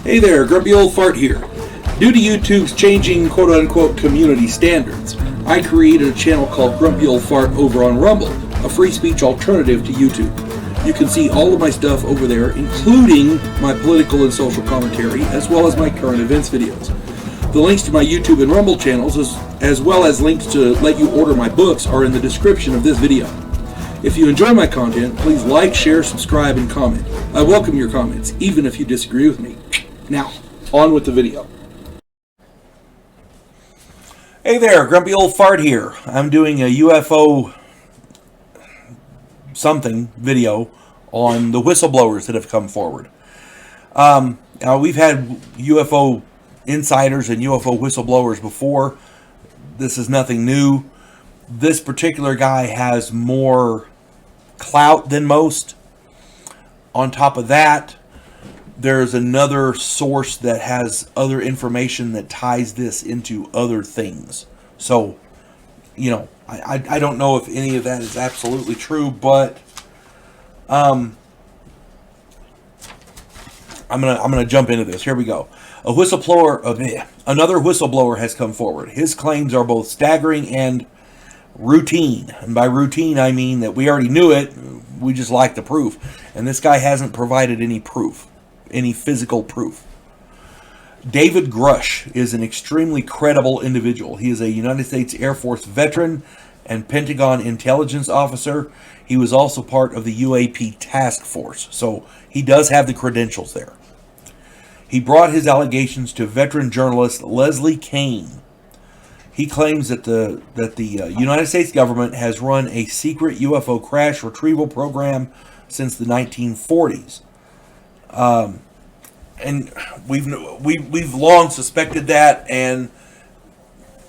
Hey there, Grumpy Old Fart here. Due to YouTube's changing quote-unquote community standards, I created a channel called Grumpy Old Fart over on Rumble, a free speech alternative to YouTube. You can see all of my stuff over there, including my political and social commentary, as well as my current events videos. The links to my YouTube and Rumble channels, as well as links to let you order my books, are in the description of this video. If you enjoy my content, please like, share, subscribe, and comment. I welcome your comments, even if you disagree with me. Now, on with the video. Hey there, Grumpy Old Fart here. I'm doing a UFO something video on the whistleblowers that have come forward. Now, we've had UFO insiders and UFO whistleblowers before. This is nothing new. This particular guy has more clout than most. On top of that, there's another source that has other information that ties this into other things. So, you know, I don't know if any of that is absolutely true, but I'm gonna jump into this. Here we go. Another whistleblower has come forward. His claims are both staggering and routine. And by routine, I mean that we already knew it. We just like the proof. And this guy hasn't provided any proof. Any physical proof. David Grush is an extremely credible individual. He is a United States Air Force veteran and Pentagon intelligence officer. He was also part of the UAP task force, so he does have the credentials there. He brought his allegations to veteran journalist Leslie Kane. He claims that the United States government has run a secret UFO crash retrieval program since the 1940s. And we've long suspected that, and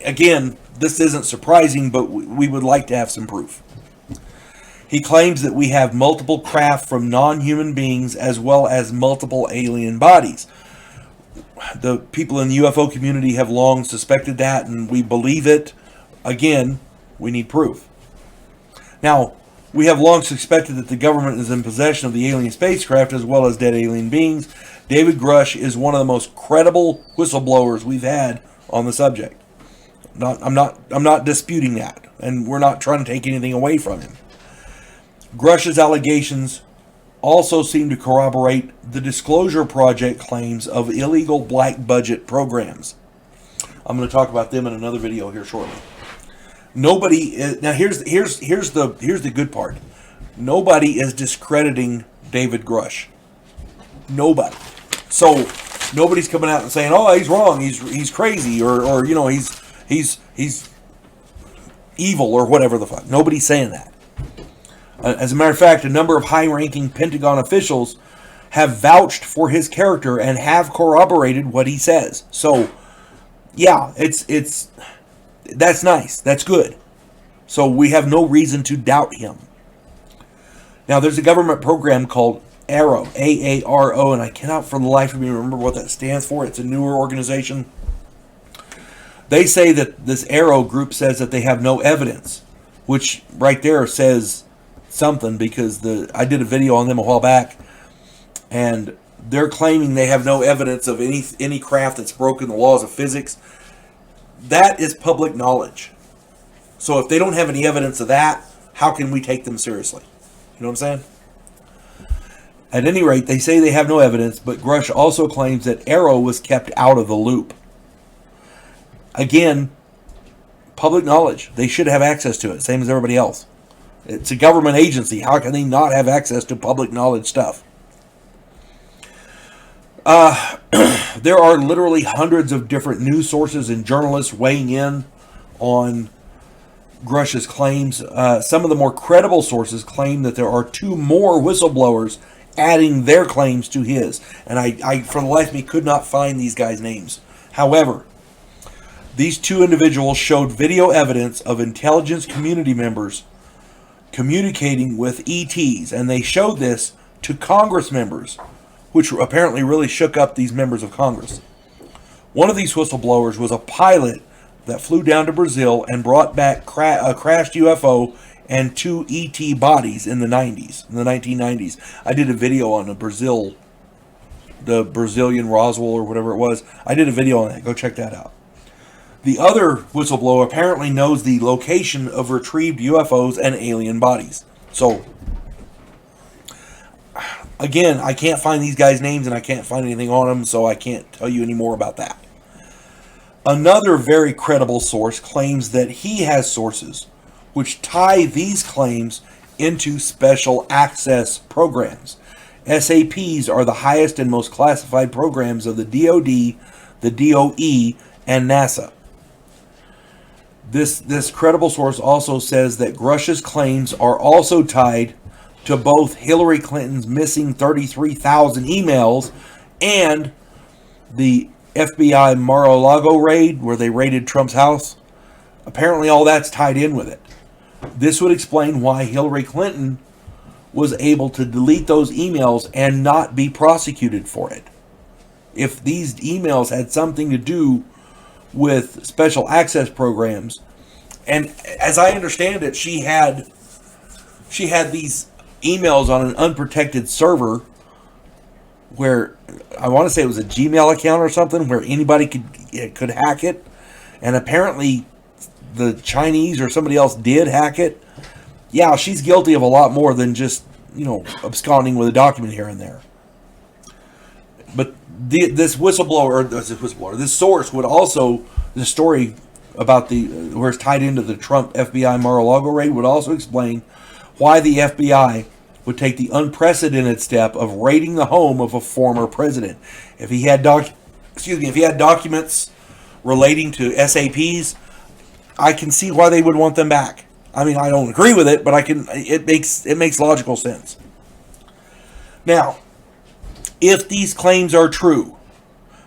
again, this isn't surprising, but we would like to have some proof. He claims that we have multiple craft from non-human beings as well as multiple alien bodies. The people in the UFO community have long suspected that, and we believe it. Again, we need proof. Now, we have long suspected that the government is in possession of the alien spacecraft as well as dead alien beings. David Grush is one of the most credible whistleblowers we've had on the subject. I'm not disputing that, and we're not trying to take anything away from him. Grush's allegations also seem to corroborate the Disclosure Project claims of illegal black budget programs. I'm going to talk about them in another video here shortly. Nobody is, now here's the good part. Nobody is discrediting David Grush. Nobody. So nobody's coming out and saying, "Oh, he's wrong. He's crazy," or you know, he's evil or whatever the fuck. Nobody's saying that. As a matter of fact, a number of high-ranking Pentagon officials have vouched for his character and have corroborated what he says. So, yeah, that's nice. That's good. So we have no reason to doubt him. Now, there's a government program called AARO, A-A-R-O, and I cannot for the life of me remember what that stands for. It's a newer organization. They say that this AARO group says that they have no evidence, which right there says something, because I did a video on them a while back, and they're claiming they have no evidence of any craft that's broken the laws of physics. That is public knowledge. So if they don't have any evidence of that, how can we take them seriously? You know what I'm saying? At any rate, they say they have no evidence, but Grush also claims that AARO was kept out of the loop. Again, public knowledge. They should have access to it, same as everybody else. It's a government agency. How can they not have access to public knowledge stuff? There are literally hundreds of different news sources and journalists weighing in on Grush's claims. Some of the more credible sources claim that there are 2 more whistleblowers adding their claims to his. And I for the life of me, could not find these guys' names. However, these 2 individuals showed video evidence of intelligence community members communicating with ETs, and they showed this to Congress members, which apparently really shook up these members of Congress. One of these whistleblowers was a pilot that flew down to Brazil and brought back a crashed UFO and 2 ET bodies in the 1990s. I did a video on a Brazil the Brazilian Roswell or whatever it was. I did a video on that. Go check that out. The other whistleblower apparently knows the location of retrieved UFOs and alien bodies. So, again, I can't find these guys' names and I can't find anything on them, so I can't tell you any more about that. Another very credible source claims that he has sources which tie these claims into special access programs. SAPs are the highest and most classified programs of the DoD, the DOE, and NASA. This credible source also says that Grush's claims are also tied to both Hillary Clinton's missing 33,000 emails and the FBI Mar-a-Lago raid where they raided Trump's house. Apparently all that's tied in with it. This would explain why Hillary Clinton was able to delete those emails and not be prosecuted for it. If these emails had something to do with special access programs, and as I understand it, she had these emails on an unprotected server where I want to say it was a Gmail account or something where anybody could hack it, and apparently the Chinese or somebody else did hack it. Yeah, she's guilty of a lot more than just, absconding with a document here and there. But this source would also, the story about where it's tied into the Trump FBI Mar-a-Lago raid would also explain why the FBI would take the unprecedented step of raiding the home of a former president. If he had documents relating to SAPs, I can see why they would want them back. I mean, I don't agree with it, but it makes logical sense. Now, if these claims are true,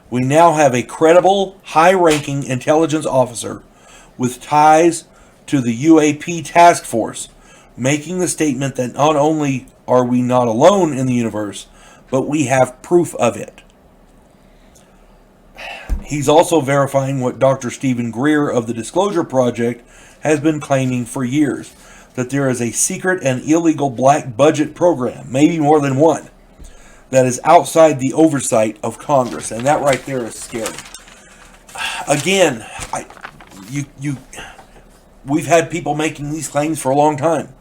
we now have a credible, high-ranking intelligence officer with ties to the UAP task force, making the statement that not only are we not alone in the universe, but we have proof of it. He's also verifying what Dr. Stephen Greer of the Disclosure Project has been claiming for years, that there is a secret and illegal black budget program, maybe more than one, that is outside the oversight of Congress. And that right there is scary. Again, we've had people making these claims for a long time.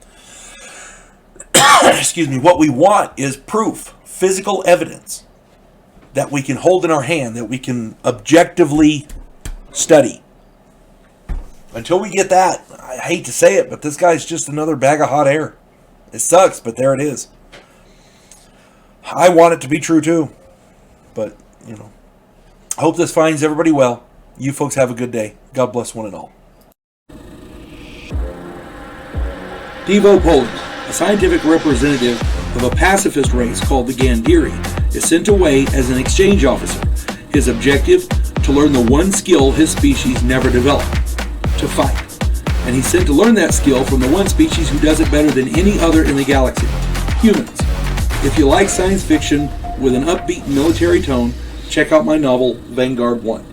Excuse me. What we want is proof, physical evidence that we can hold in our hand, that we can objectively study. Until we get that, I hate to say it, but this guy's just another bag of hot air. It sucks, but there it is. I want it to be true too. But, I hope this finds everybody well. You folks have a good day. God bless one and all. Devo Poland, a scientific representative of a pacifist race called the Gandhiri, is sent away as an exchange officer. His objective, to learn the one skill his species never developed, to fight. And he's sent to learn that skill from the one species who does it better than any other in the galaxy, humans. If you like science fiction with an upbeat military tone, check out my novel, Vanguard 1.